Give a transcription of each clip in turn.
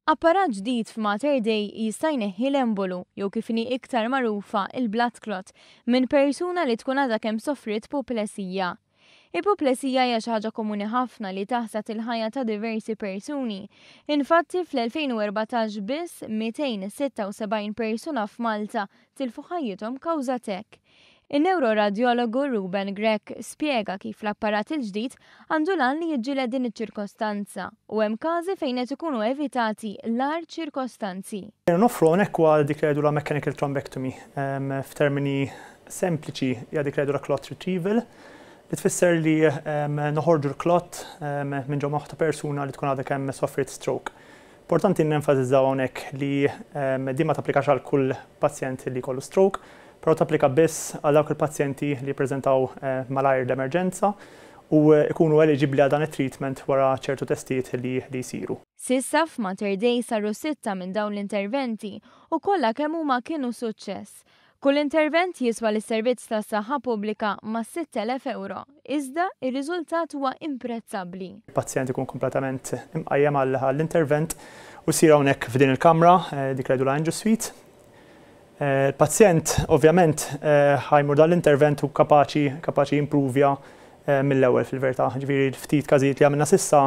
Apparat ġdid f'Mater Dei jista' jneħħi l-embolu jew kif inhi iktar magħrufa il-blood clot minn persuna li tkun għadha kemm soffriet puplesija. Il-puplesija hija xi ħaġa komuni ħafna li taħsad il-ħajja ta' diversi persuni. Infatti fl-2014 biss 276 persuna f'Malta tilfu ħajjithom kawża hekk. Il-neuroradiologu Ruben Grek spjega kif l-apparat il-ġdid għandu lan li jiġġieled din iċ-ċirkostanza u hemm każi fejn qed ikunu evitati l-agħar ċirkostanzi. Noffru hawnhekk huwa dik li jgħidulha mechanical thrombectomy. F'termini sempliċi hija dik li jgħidulha clot retrieval li tfisser li noħorġu l-klot minn ġo moħħ ta' persuna li tkun għadha kemm soffriet stroke. Importanti nenfasizzaw hawnhekk li din ma tapplikax għal kull pazjent li jkollu stroke, però tapplika biss għal dawk il-pazjenti li jippreżentaw malajr d'emerġenza u jkunu eligibbli għal dan it-treatment wara ċertu testijiet li jsiru. S'issa f'Mater Dei saru 6 minn dawn l-interventi u kollha kemm huma kienu suċċess. Kull intervent jiswa lis-servizz tas-saħħa pubblika ma' 6,000 euro, iżda ir-riżultat huwa imprezzabbli. Il-pazjent ikun kompletament imqajjem għall-intervent u jsir hawnhekk f'din il-kamra dik li jgħidulha angio suite. Il-pazjent ovvjament ħajmur dal-intervent u kapaċi improvja mill-ewwel fil-verità. Ġifieri ftit każijiet li għamilna s'issa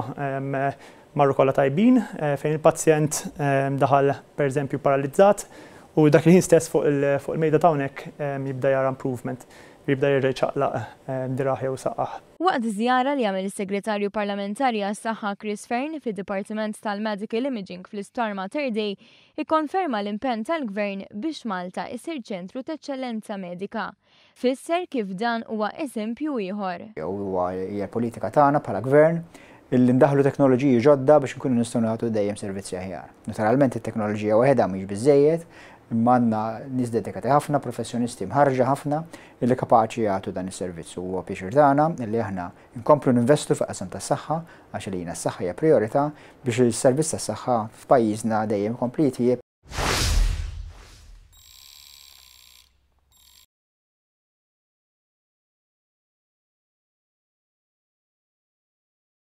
marru kollha tajbin fejn il-pazjent daħal pereżempju paralizzat u dak li stess fuq il-mejda ta' hawnhekk jibda jara improvement, jibda jerġa' jċaqlaq diraħja u saqqaħ. Waqt żjara li għamel is-Segretarju Parlamentari għas-Saħħa Chris Fern fid-Dipartiment tal-Medical Imaging fl-Isptar Mater Dei ikkonferma l-impenn tal-Gvern biex Malta isir ċentru ta' eċċellenza medika. Fisser kif dan huwa eżempju ieħor. Huwa hija politika tagħna bħala Gvern illi ndaħlu teknoloġiji ġodda biex nkunu nistgħu nagħtu dejjem servizzi aħjar. Naturalment it-teknoloġija waħedha mhix biżżejjed, imma għandna nies dedikati ħafna, professjonisti mħarġa ħafna illi kapaċi jagħtu dan is-servizz. Huwa pjaċir tagħna illi aħna nkomplu ninvestu fil-qasam tas-saħħa għax li s-saħħa hija priorità biex is-servizz tas-saħħa f'pajjiżna dejjem kompli jitjieb